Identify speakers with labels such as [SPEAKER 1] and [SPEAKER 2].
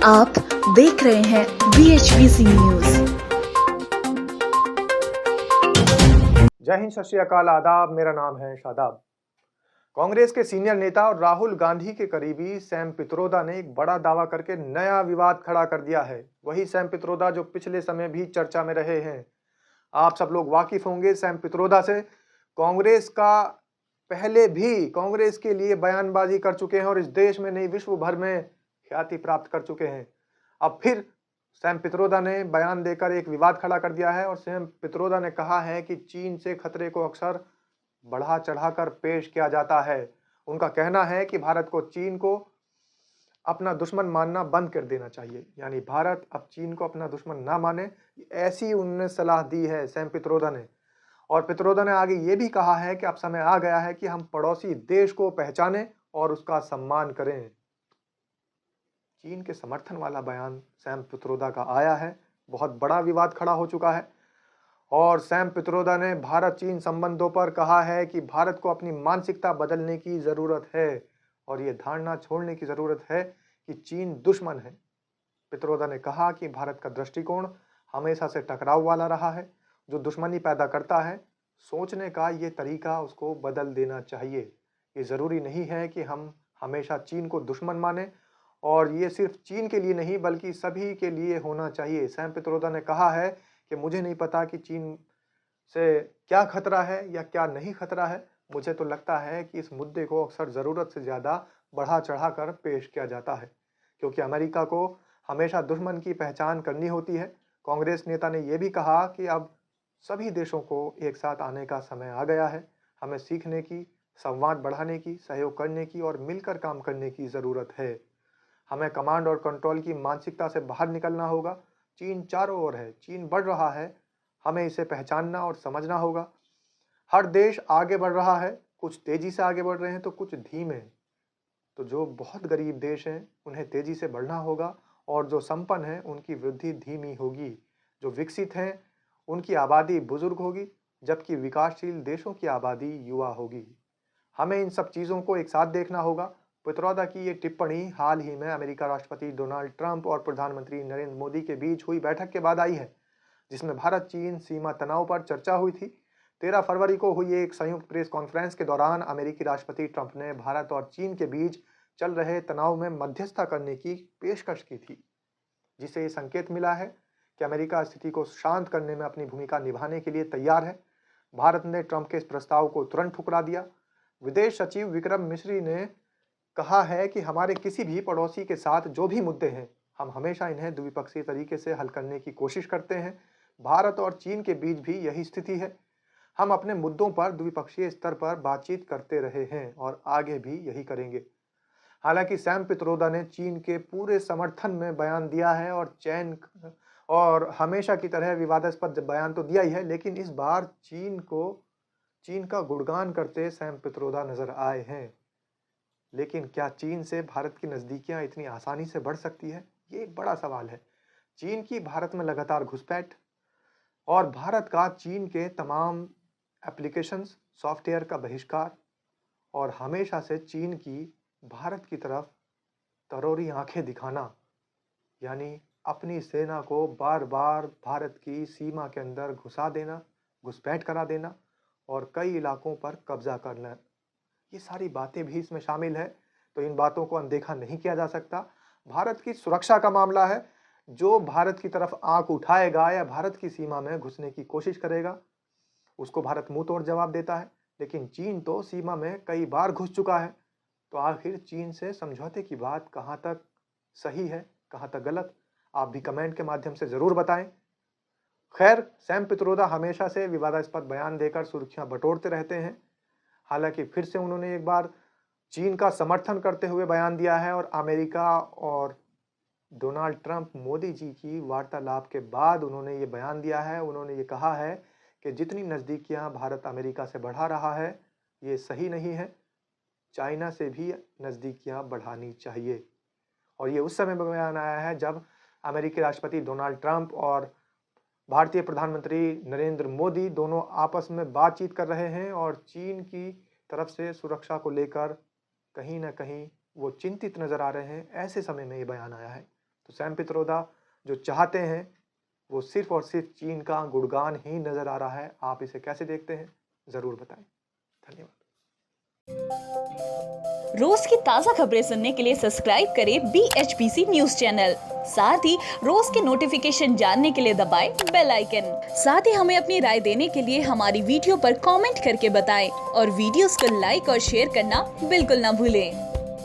[SPEAKER 1] आप देख रहे हैं BHBC न्यूज।
[SPEAKER 2] जय हिंद, सत श्री अकाल, आदाब। मेरा नाम है शादाब। कांग्रेस के सीनियर नेता और राहुल गांधी के करीबी सैम पित्रोदा ने एक बड़ा दावा करके नया विवाद खड़ा कर दिया है। वही सैम पित्रोदा जो पिछले समय भी चर्चा में रहे हैं। आप सब लोग वाकिफ होंगे सैम पित्रोदा से। कांग्रेस का पहले भी कांग्रेस के लिए बयानबाजी कर चुके हैं और इस देश में नहीं विश्व भर में ख्याति प्राप्त कर चुके हैं। अब फिर सैम पित्रोदा ने बयान देकर एक विवाद खड़ा कर दिया है और सैम पित्रोदा ने कहा है कि चीन से खतरे को अक्सर बढ़ा चढ़ाकर पेश किया जाता है। उनका कहना है कि भारत को चीन को अपना दुश्मन मानना बंद कर देना चाहिए, यानी भारत अब चीन को अपना दुश्मन ना माने, ऐसी उन्होंने सलाह दी है सैम पित्रोदा ने। और पित्रोदा ने आगे ये भी कहा है कि अब समय आ गया है कि हम पड़ोसी देश को पहचानें और उसका सम्मान करें। चीन के समर्थन वाला बयान सैम पित्रोदा का आया है, बहुत बड़ा विवाद खड़ा हो चुका है। और सैम पित्रोदा ने भारत चीन संबंधों पर कहा है कि भारत को अपनी मानसिकता बदलने की ज़रूरत है और ये धारणा छोड़ने की ज़रूरत है कि चीन दुश्मन है। पित्रोदा ने कहा कि भारत का दृष्टिकोण हमेशा से टकराव वाला रहा है, जो दुश्मनी पैदा करता है। सोचने का ये तरीका उसको बदल देना चाहिए। ये ज़रूरी नहीं है कि हम हमेशा चीन को दुश्मन माने, और ये सिर्फ चीन के लिए नहीं बल्कि सभी के लिए होना चाहिए। सैम पित्रोदा ने कहा है कि मुझे नहीं पता कि चीन से क्या खतरा है या क्या नहीं खतरा है। मुझे तो लगता है कि इस मुद्दे को अक्सर ज़रूरत से ज़्यादा बढ़ा चढ़ाकर पेश किया जाता है, क्योंकि अमेरिका को हमेशा दुश्मन की पहचान करनी होती है। कांग्रेस नेता ने यह भी कहा कि अब सभी देशों को एक साथ आने का समय आ गया है। हमें सीखने की, संवाद बढ़ाने की, सहयोग करने की और मिलकर काम करने की ज़रूरत है। हमें कमांड और कंट्रोल की मानसिकता से बाहर निकलना होगा। चीन चारों ओर है, चीन बढ़ रहा है, हमें इसे पहचानना और समझना होगा। हर देश आगे बढ़ रहा है, कुछ तेजी से आगे बढ़ रहे हैं तो कुछ धीमे। तो जो बहुत गरीब देश हैं उन्हें तेजी से बढ़ना होगा और जो संपन्न हैं उनकी वृद्धि धीमी होगी। जो विकसित हैं उनकी आबादी बुजुर्ग होगी, जबकि विकासशील देशों की आबादी युवा होगी। हमें इन सब चीज़ों को एक साथ देखना होगा। पित्रोदा की ये टिप्पणी हाल ही में अमेरिका राष्ट्रपति डोनाल्ड ट्रंप और प्रधानमंत्री नरेंद्र मोदी के बीच हुई बैठक के बाद आई है, जिसमें भारत चीन सीमा तनाव पर चर्चा हुई थी। 13 फरवरी को हुई एक संयुक्त प्रेस कॉन्फ्रेंस के दौरान अमेरिकी राष्ट्रपति ट्रंप ने भारत और चीन के बीच चल रहे तनाव में मध्यस्थता करने की पेशकश की थी, जिससे ये संकेत मिला है कि अमेरिका स्थिति को शांत करने में अपनी भूमिका निभाने के लिए तैयार है। भारत ने ट्रंप के इस प्रस्ताव को तुरंत ठुकरा दिया। विदेश सचिव विक्रम मिश्री ने कहा है कि हमारे किसी भी पड़ोसी के साथ जो भी मुद्दे हैं, हम हमेशा इन्हें द्विपक्षीय तरीके से हल करने की कोशिश करते हैं। भारत और चीन के बीच भी यही स्थिति है। हम अपने मुद्दों पर द्विपक्षीय स्तर पर बातचीत करते रहे हैं और आगे भी यही करेंगे। हालांकि सैम पित्रोदा ने चीन के पूरे समर्थन में बयान दिया है और हमेशा की तरह विवादास्पद बयान तो दिया ही है, लेकिन इस बार चीन का गुणगान करते सैम पित्रोदा नजर आए हैं। लेकिन क्या चीन से भारत की नज़दीकियां इतनी आसानी से बढ़ सकती है? ये एक बड़ा सवाल है। चीन की भारत में लगातार घुसपैठ और भारत का चीन के तमाम एप्लीकेशंस, सॉफ्टवेयर का बहिष्कार और हमेशा से चीन की भारत की तरफ तरोरी आंखें दिखाना, यानी अपनी सेना को बार बार भारत की सीमा के अंदर घुसा देना, घुसपैठ करा देना और कई इलाकों पर कब्जा करना, ये सारी बातें भी इसमें शामिल है। तो इन बातों को अनदेखा नहीं किया जा सकता। भारत की सुरक्षा का मामला है। जो भारत की तरफ आंख उठाएगा या भारत की सीमा में घुसने की कोशिश करेगा, उसको भारत मुंह तोड़ जवाब देता है। लेकिन चीन तो सीमा में कई बार घुस चुका है। तो आखिर चीन से समझौते की बात कहां तक सही है, कहां तक गलत, आप भी कमेंट के माध्यम से जरूर बताएं। खैर, सैम पित्रोदा हमेशा से विवादास्पद बयान देकर सुर्खियां बटोरते रहते हैं। हालांकि फिर से उन्होंने एक बार चीन का समर्थन करते हुए बयान दिया है और अमेरिका और डोनाल्ड ट्रंप मोदी जी की वार्तालाप के बाद उन्होंने ये बयान दिया है। उन्होंने ये कहा है कि जितनी नज़दीकियां भारत अमेरिका से बढ़ा रहा है ये सही नहीं है, चाइना से भी नज़दीकियां बढ़ानी चाहिए। और ये उस समय बयान आया है जब अमेरिकी राष्ट्रपति डोनाल्ड ट्रंप और भारतीय प्रधानमंत्री नरेंद्र मोदी दोनों आपस में बातचीत कर रहे हैं और चीन की तरफ से सुरक्षा को लेकर कहीं ना कहीं वो चिंतित नजर आ रहे हैं। ऐसे समय में ये बयान आया है। तो सैम पित्रोदा जो चाहते हैं वो सिर्फ और सिर्फ चीन का गुणगान ही नजर आ रहा है। आप इसे कैसे देखते हैं, जरूर बताएं। धन्यवाद।
[SPEAKER 3] रोज की ताजा खबरें सुनने के लिए सब्सक्राइब करें BHPC न्यूज चैनल। साथ ही रोज के नोटिफिकेशन जानने के लिए दबाएं बेल आइकन। साथ ही हमें अपनी राय देने के लिए हमारी वीडियो पर कमेंट करके बताएं और वीडियोस को लाइक और शेयर करना बिल्कुल ना भूलें।